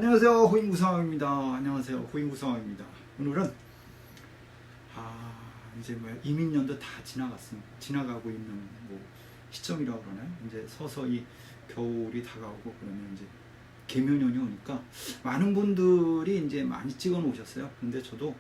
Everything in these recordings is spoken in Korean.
안녕하세요, 호인구상입니다. 안녕하세요, 호인구상입니다. 오늘은 이제 이민년도 다 지나가고 있는 시점이라고 그러나요? 이제 서서히 겨울이 다가오고 그러면 이제 개묘년이 오니까 많은 분들이 이제 많이 찍어 놓으셨어요. 근데 저도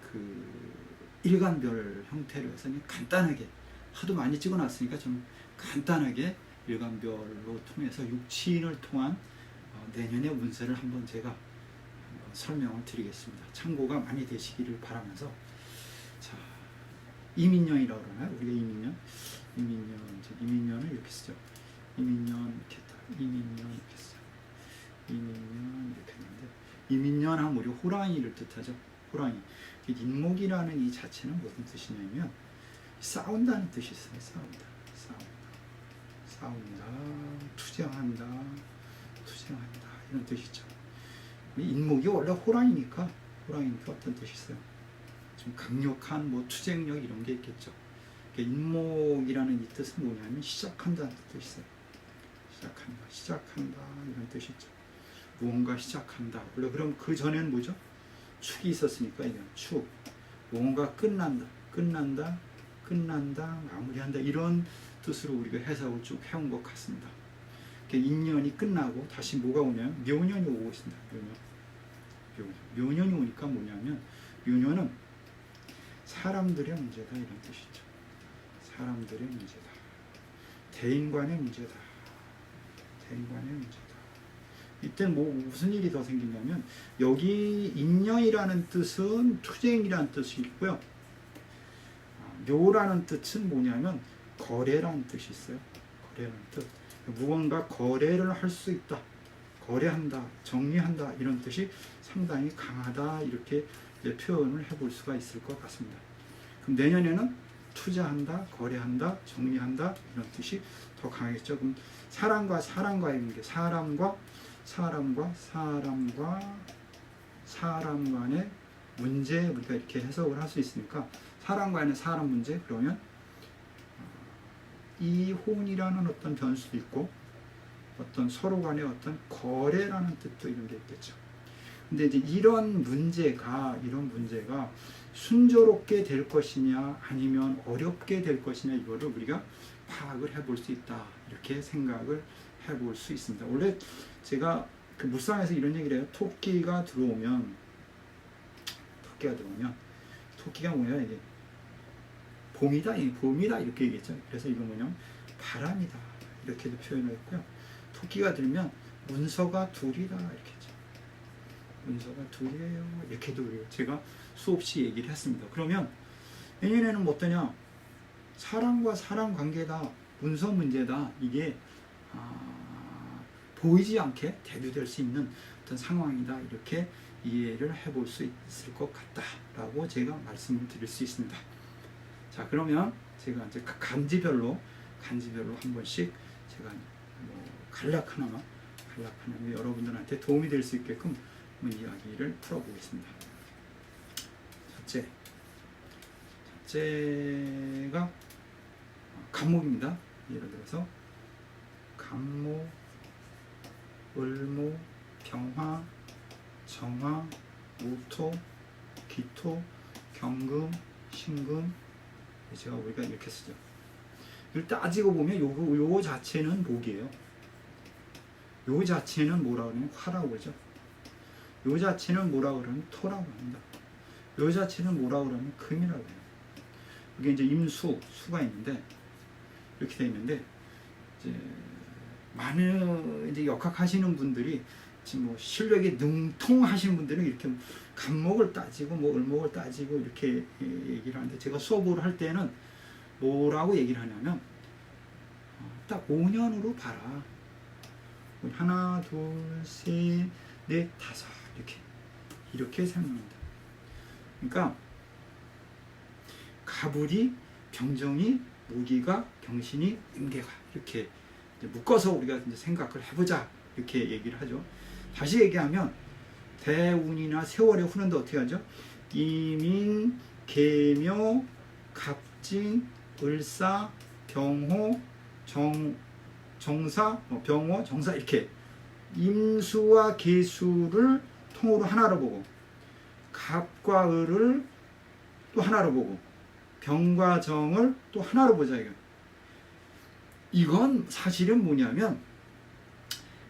그 일간별 형태로 해서 간단하게 하도 많이 찍어 놨으니까 좀 간단하게 일간별로 통해서 육친을 통한 내년의 운세를 한번 제가 설명을 드리겠습니다. 참고가 많이 되시기를 바라면서, 자, 이민년이라고 그러나요? 우리가 이민년을 이렇게 쓰죠. 이민년 이렇게 했다. 이민년 이렇게 써요. 이민년 이렇게 했는데, 이민년 하면 우리 호랑이를 뜻하죠. 호랑이. 인목이라는 이 자체는 무슨 뜻이냐면 싸운다는 뜻이 있어요. 싸운다, 투쟁한다 이런 뜻이죠. 인목이 원래 호랑이니까 어떤 뜻이 있어요? 좀 강력한 투쟁력 이런 게 있겠죠. 인목이라는 이 뜻은 뭐냐면 시작한다는 뜻이 있어요. 시작한다 이런 뜻이 있죠. 무언가 시작한다. 원래 그럼 그 전에는 뭐죠? 축이 있었으니까 이건 축. 무언가 끝난다, 마무리한다 이런 뜻으로 우리가 해석을 쭉 해온 것 같습니다. 인년이 끝나고 다시 뭐가 오냐면 묘년이 오고 있습니다. 묘년이 오니까 뭐냐면 묘년은 사람들의 문제다 이런 뜻이죠. 사람들의 문제다. 대인관의 문제다. 이때는 무슨 일이 더 생기냐면 여기 인년이라는 뜻은 투쟁이라는 뜻이 있고요. 묘라는 뜻은 뭐냐면 거래라는 뜻이 있어요. 거래라는 뜻. 무언가 거래를 할 수 있다, 거래한다, 정리한다 이런 뜻이 상당히 강하다 이렇게 표현을 해볼 수가 있을 것 같습니다. 그럼 내년에는 투자한다, 거래한다, 정리한다 이런 뜻이 더 강하겠죠. 그럼 사람과 사람과의 관계, 사람 간의 문제 우리가 이렇게 해석을 할 수 있으니까 사람 간의 사람 문제 그러면 이혼이라는 어떤 변수도 있고 어떤 서로 간의 어떤 거래라는 뜻도 이런 게 있겠죠. 근데 이제 이런 문제가 순조롭게 될 것이냐 아니면 어렵게 될 것이냐 이거를 우리가 파악을 해볼 수 있다 이렇게 생각을 해볼 수 있습니다. 원래 제가 그 물상에서 이런 얘기를 해요. 토끼가 들어오면 토끼가 뭐냐 이게 봄이다 이렇게 얘기했죠. 그래서 이거 뭐냐면 바람이다 이렇게도 표현을 했고요. 토끼가 들면 문서가 둘이다 이렇게 했죠. 문서가 둘이에요 이렇게도 제가 수없이 얘기를 했습니다. 그러면 내년에는 뭐 어떠냐? 사람과 사람 관계다, 문서 문제다 이게 보이지 않게 대두될 수 있는 어떤 상황이다 이렇게 이해를 해볼 수 있을 것 같다라고 제가 말씀을 드릴 수 있습니다. 자, 그러면 제가 이제 간지별로 한 번씩 제가 간략 하나만 여러분들한테 도움이 될 수 있게끔 이야기를 풀어보겠습니다. 첫째가 간목입니다. 예를 들어서 간목, 을목, 병화, 정화, 무토, 기토, 경금, 신금 우리가 이렇게 쓰죠. 이걸 따지고 보면 요 자체는 목이에요. 요 자체는 뭐라고 그러면 화라고 그러죠. 요 자체는 뭐라고 그러면 토라고 합니다. 요 자체는 뭐라고 그러면 금이라고 해요. 이게 이제 임수, 수가 있는데 이렇게 돼 있는데 이제 많은 이제 역학하시는 분들이 지금 실력이 능통하시는 분들은 이렇게 간목을 따지고 을목을 따지고 이렇게 얘기를 하는데 제가 수업을 할 때는 뭐라고 얘기를 하냐면 딱 5년으로 봐라. 하나, 둘, 셋, 넷, 다섯 이렇게 설명합니다. 그러니까 가불이, 병정이, 무기가, 경신이, 임계가 이렇게 묶어서 우리가 이제 생각을 해보자 이렇게 얘기를 하죠. 다시 얘기하면 대운이나 세월의 후는데 어떻게 하죠? 이민, 계묘, 갑진, 을사, 병호, 정사, 병호, 정사 이렇게 임수와 계수를 통으로 하나로 보고 갑과 을을 또 하나로 보고 병과 정을 또 하나로 보자. 이건 사실은 뭐냐면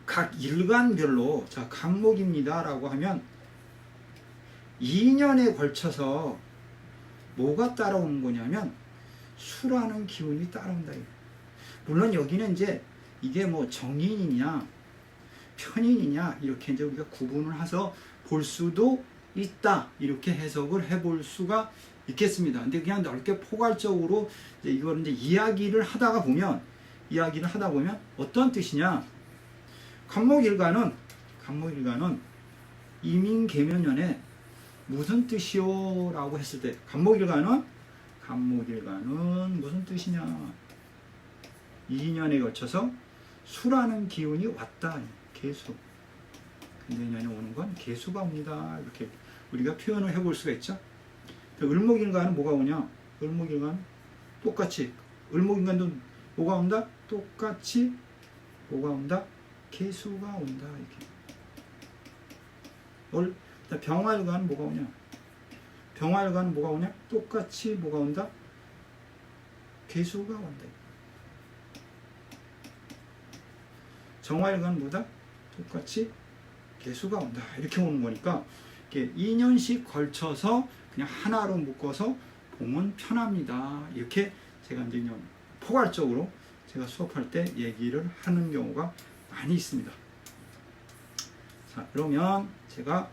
각 일간별로 자 간목입니다 라고 하면 2년에 걸쳐서 뭐가 따라오는 거냐면 수라는 기운이 따라온다. 물론 여기는 이제 이게 뭐 정인이냐 편인이냐 이렇게 이제 우리가 구분을 해서 볼 수도 있다 이렇게 해석을 해볼 수가 있겠습니다. 근데 그냥 넓게 포괄적으로 이제 이걸 이제 이야기를 하다 보면 어떤 뜻이냐? 간목일간은 이민계면연에 무슨 뜻이요? 라고 했을 때 간목일간은 무슨 뜻이냐? 2년에 걸쳐서 수라는 기운이 왔다. 계수. 내년에 오는 건 계수가 옵니다. 이렇게 우리가 표현을 해볼 수가 있죠. 을목일간은 뭐가 오냐? 을목일간 똑같이 을목일간도 뭐가 온다? 똑같이 뭐가 온다? 계수가 온다. 이렇게. 병화일간은 뭐가 오냐? 병화일간은 뭐가 오냐? 똑같이 뭐가 온다? 계수가 온다. 정화일간은 뭐다? 똑같이 계수가 온다. 이렇게 오는 거니까 이렇게 2년씩 걸쳐서 그냥 하나로 묶어서 보면 편합니다. 이렇게 제가 이제 포괄적으로 제가 수업할 때 얘기를 하는 경우가 많이 있습니다. 자, 그러면 제가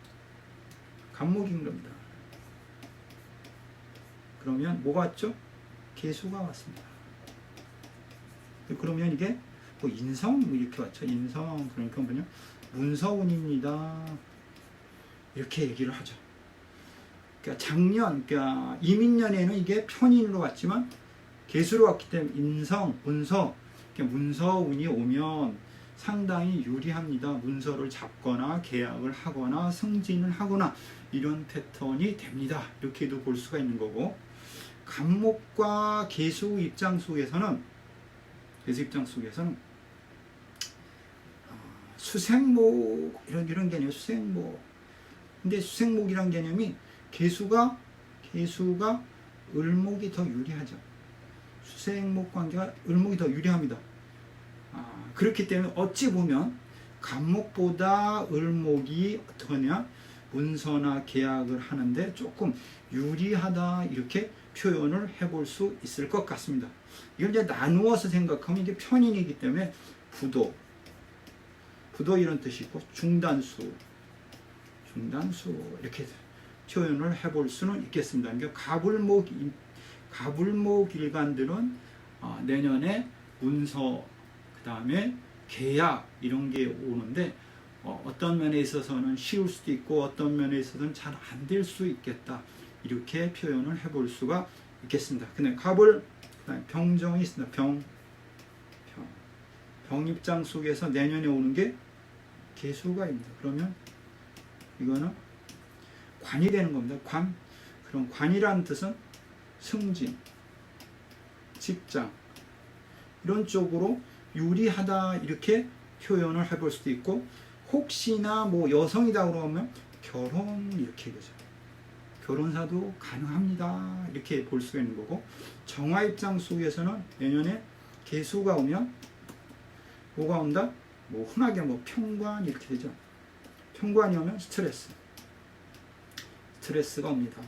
간목인 겁니다. 그러면 뭐가 왔죠? 계수가 왔습니다. 그러면 이게 뭐 인성 이렇게 왔죠. 인성 그러니까 뭐냐? 문서운입니다. 이렇게 얘기를 하죠. 그러니까 작년, 그러니까 이민년에는 이게 편인으로 왔지만 계수로 왔기 때문에 인성, 문서, 그러니까 문서운이 오면 상당히 유리합니다. 문서를 잡거나 계약을 하거나 승진을 하거나 이런 패턴이 됩니다. 이렇게도 볼 수가 있는 거고, 간목과 계수 입장 속에서는 수생목 이런 개념, 수생목. 근데 수생목이란 개념이 계수가 을목이 더 유리하죠. 수생목 관계가 을목이 더 유리합니다. 그렇기 때문에 어찌 보면 간목보다 을목이 어떠냐 문서나 계약을 하는데 조금 유리하다 이렇게 표현을 해볼 수 있을 것 같습니다. 이걸 이제 나누어서 생각하면 이게 편인이기 때문에 부도 이런 뜻이 있고 중단수 이렇게 표현을 해볼 수는 있겠습니다. 그러니까 가불목 일간들은 내년에 문서 그 다음에 계약 이런 게 오는데 어떤 면에 있어서는 쉬울 수도 있고 어떤 면에 있어서는 잘 안 될 수 있겠다 이렇게 표현을 해볼 수가 있겠습니다. 근데 갑을 그다음에 병정이 있습니다. 병 입장 속에서 내년에 오는 게 계수가입니다. 그러면 이거는 관이 되는 겁니다. 그럼 관이라는 뜻은 승진, 직장 이런 쪽으로 유리하다 이렇게 표현을 해볼 수도 있고, 혹시나 뭐 여성이다 그러면 결혼 이렇게 되죠. 결혼사도 가능합니다 이렇게 볼 수가 있는 거고, 정화 입장 속에서는 내년에 계수가 오면 뭐가 온다? 뭐 흔하게 뭐 평관 이렇게 되죠. 평관이 오면 스트레스가 옵니다.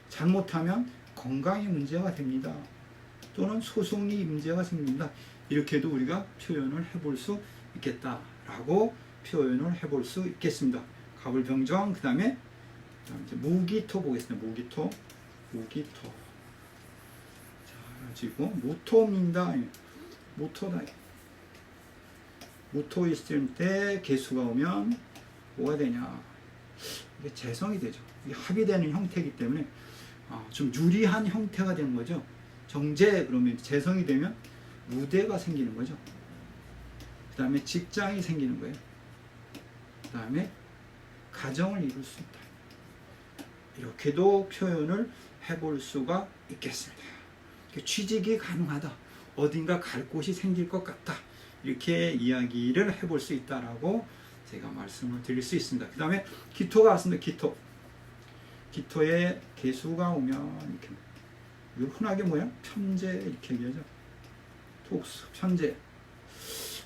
잘못하면 건강에 문제가 됩니다. 또는 소송이 문제가 생깁니다. 이렇게도 우리가 표현을 해볼 수 있겠다라고 표현을 해볼 수 있겠습니다. 갑을병정, 그 다음에 무기토 보겠습니다. 무기토. 자, 그리고 무토입니다. 무토다. 무토 있을 때 계수가 오면 뭐가 되냐? 이게 재성이 되죠. 이게 합의되는 형태이기 때문에 좀 유리한 형태가 되는 거죠. 정제 그러면 재성이 되면 무대가 생기는 거죠. 그 다음에 직장이 생기는 거예요. 그 다음에 가정을 이룰 수 있다. 이렇게도 표현을 해볼 수가 있겠습니다. 취직이 가능하다. 어딘가 갈 곳이 생길 것 같다. 이렇게 이야기를 해볼 수 있다라고 제가 말씀을 드릴 수 있습니다. 그 다음에 기토가 왔습니다. 기토에 개수가 오면 이렇게 이거 흔하게 뭐야? 편제 이렇게 얘기하죠. 독수,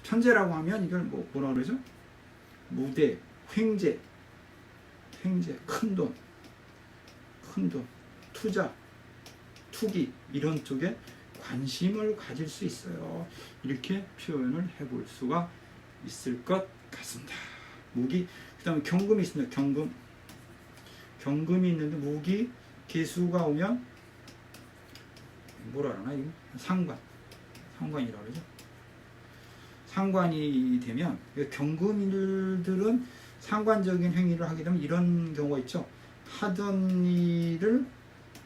편제라고 하면 이걸 뭐라 그러죠? 무대, 횡재, 큰 돈, 투자, 투기 이런 쪽에 관심을 가질 수 있어요. 이렇게 표현을 해볼 수가 있을 것 같습니다. 무기, 그 다음에 경금이 있습니다. 경금이 있는데 무기, 개수가 오면 뭐라 그러나 이거? 상관이라고 그러죠. 상관이 되면 경금일들은 상관적인 행위를 하게 되면 이런 경우가 있죠. 하던 일을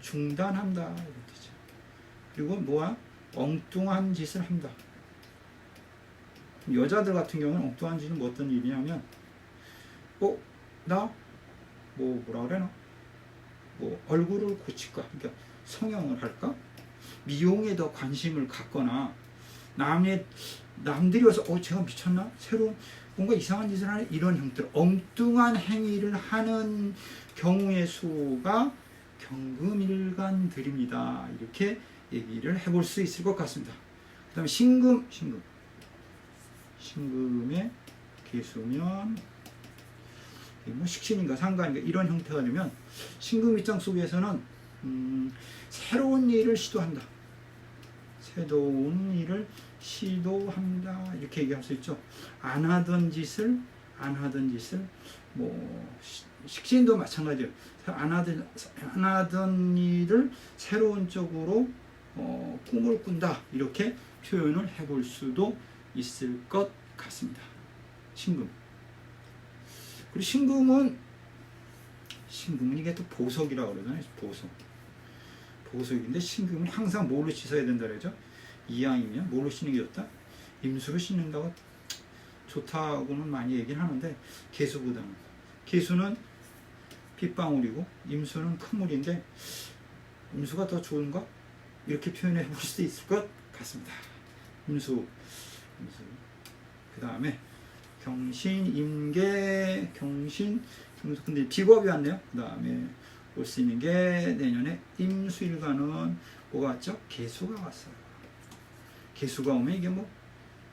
중단한다 이런 뜻이죠. 그리고 뭐야? 엉뚱한 짓을 한다. 여자들 같은 경우는 엉뚱한 짓은 어떤 일이냐면 나 뭐라 그래나? 얼굴을 고칠까? 그러니까 성형을 할까? 미용에 더 관심을 갖거나 남들이 와서 제가 미쳤나? 새로운 뭔가 이상한 짓을 하는 이런 형태 엉뚱한 행위를 하는 경우의 수가 경금일간들입니다. 이렇게 얘기를 해볼 수 있을 것 같습니다. 그 다음에 신금의 개수면 식신인가 상관인가 이런 형태가 되면 신금 입장 속에서는 새로운 일을 시도한다. 이렇게 얘기할 수 있죠. 안 하던 짓을 식신도 마찬가지예요. 안 하던 일을 새로운 쪽으로 꿈을 꾼다. 이렇게 표현을 해볼 수도 있을 것 같습니다. 신금. 그리고 신금은 이게 또 보석이라고 그러잖아요. 보석인데 신금은 항상 뭘로 씻어야 된다 그러죠? 이왕이면 뭘로 씻는 게 좋다? 임수로 씻는다고 좋다고는 많이 얘기를 하는데 개수는 빗방울이고 임수는 큰 물인데 임수가 더 좋은가? 이렇게 표현해 볼 수 있을 것 같습니다. 임수. 그 다음에 경신, 임계, 근데 비겁이 왔네요. 그 다음에 올 수 있는 게 내년에 임수일간은 뭐가 왔죠? 개수가 왔어요. 개수가 오면 이게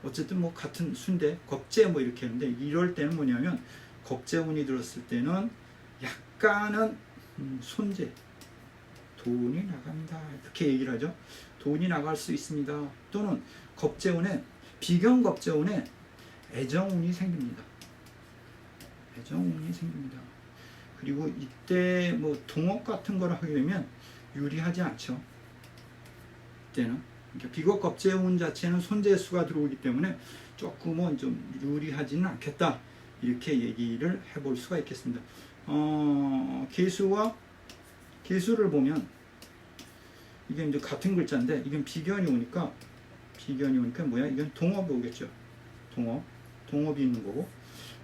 어쨌든 같은 순대, 겁재 이렇게 했는데 이럴 때는 뭐냐면 겁재운이 들었을 때는 약간은 손재, 돈이 나간다 이렇게 얘기를 하죠. 돈이 나갈 수 있습니다. 또는 비경겁재운에 애정운이 생깁니다. 그리고 이때 동업 같은 걸 하게 되면 유리하지 않죠. 이때는 그러니까 비겁겁재운 자체는 손재수가 들어오기 때문에 조금은 좀 유리하지는 않겠다. 이렇게 얘기를 해볼 수가 있겠습니다. 개수를 보면 이게 이제 같은 글자인데 이건 비견이 오니까 뭐야? 이건 동업이 오겠죠. 동업이 있는 거고.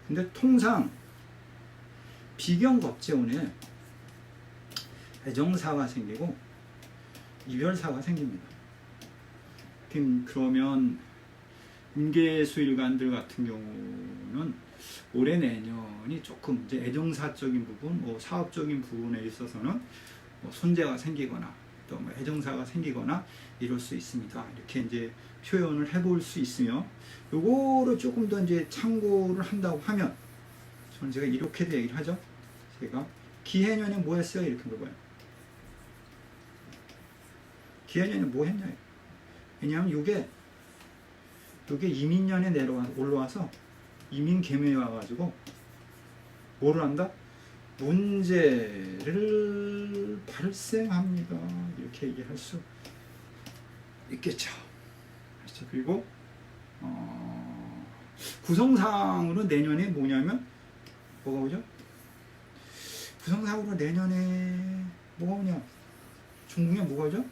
근데 통상 비견겁재운에 애정사가 생기고 이별사가 생깁니다. 그러면 임계수일간들 같은 경우는 올해 내년이 조금 이제 애정사적인 부분, 사업적인 부분에 있어서는 손재가 생기거나 또 애정사가 생기거나 이럴 수 있습니다. 이렇게 이제 표현을 해볼 수 있으며, 요거를 조금 더 이제 참고를 한다고 하면, 저는 제가 이렇게도 얘기를 하죠. 제가 기해년에 뭐 했어요? 이렇게 물어봐요. 기해년에 뭐 했냐? 왜냐하면 요게 이민년에 올라와서 이민개묘에 와가지고 뭐를 한다? 문제를 발생합니다. 이렇게 얘기할 수 있겠죠. 그렇죠. 그리고 구성상으로 내년에 뭐냐면 뭐가 오죠? 구성상으로 내년에 뭐가 오냐? 중궁에 뭐가 오죠?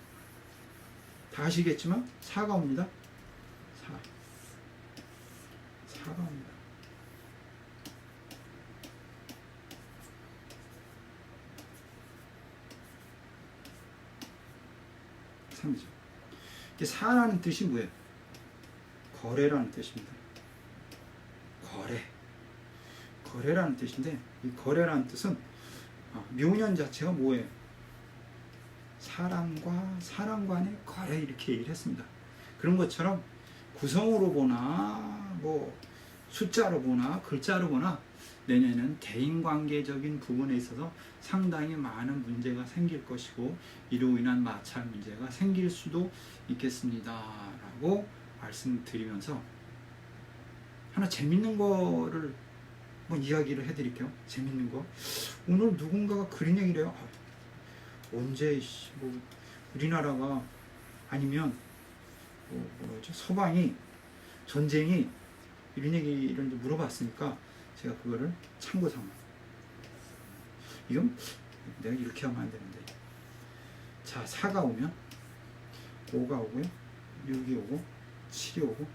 다 아시겠지만 사가 옵니다. 사가 옵니다. 3이죠. 이게 사라는 뜻이 뭐예요? 거래라는 뜻입니다. 거래. 거래라는 뜻인데, 이 거래라는 뜻은 묘년 자체가 뭐예요? 사람과 사람 간의 거래, 이렇게 얘기를 했습니다. 그런 것처럼 구성으로 보나 뭐 숫자로 보나 글자로 보나 내년에는 대인관계적인 부분에 있어서 상당히 많은 문제가 생길 것이고, 이로 인한 마찰 문제가 생길 수도 있겠습니다 라고 말씀드리면서 하나 재밌는 거를 뭐 이야기를 해드릴게요. 재밌는 거. 오늘 누군가가 그런 얘기를 해요. 언제 뭐 우리나라가 아니면 서방이 전쟁이 이런 얘기를 물어봤으니까 제가 그거를 참고 삼아. 이건 내가 이렇게 하면 안 되는데. 자, 4가 오면 5가 오고요, 6이 오고, 7이 오고,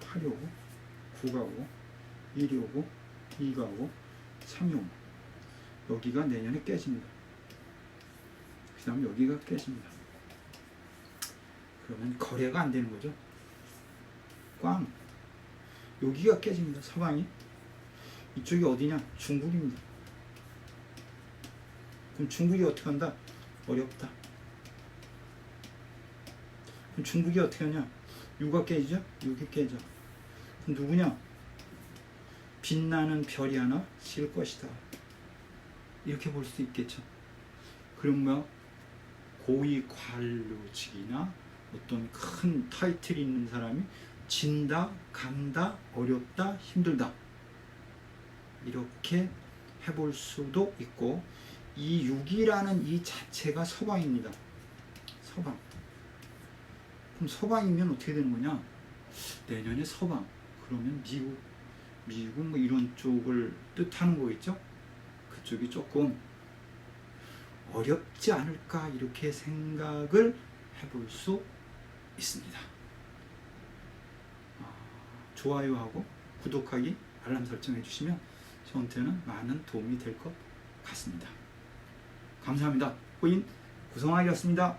8이 오고, 9가 오고, 1이 오고, 2가 오고, 3이 오고, 여기가 내년에 깨집니다. 그 다음 여기가 깨집니다. 그러면 거래가 안 되는 거죠. 꽝. 여기가 깨집니다. 서방이. 이쪽이 어디냐? 중국입니다. 그럼 중국이 어떻게 한다? 어렵다. 그럼 중국이 어떻게 하냐? 6가 깨지죠? 6이 깨져. 그럼 누구냐? 빛나는 별이 하나 질 것이다. 이렇게 볼 수 있겠죠. 그럼 뭐 고위 관료직이나 어떤 큰 타이틀이 있는 사람이 진다, 간다, 어렵다, 힘들다, 이렇게 해볼 수도 있고, 이 6이라는 이 자체가 서방입니다. 서방. 그럼 서방이면 어떻게 되는 거냐? 내년에 서방. 그러면 미국 뭐 이런 쪽을 뜻하는 거겠죠? 그쪽이 조금 어렵지 않을까, 이렇게 생각을 해볼 수 있습니다. 좋아요하고 구독하기, 알람 설정해 주시면 저한테는 많은 도움이 될 것 같습니다. 감사합니다. 코인 구성하기였습니다.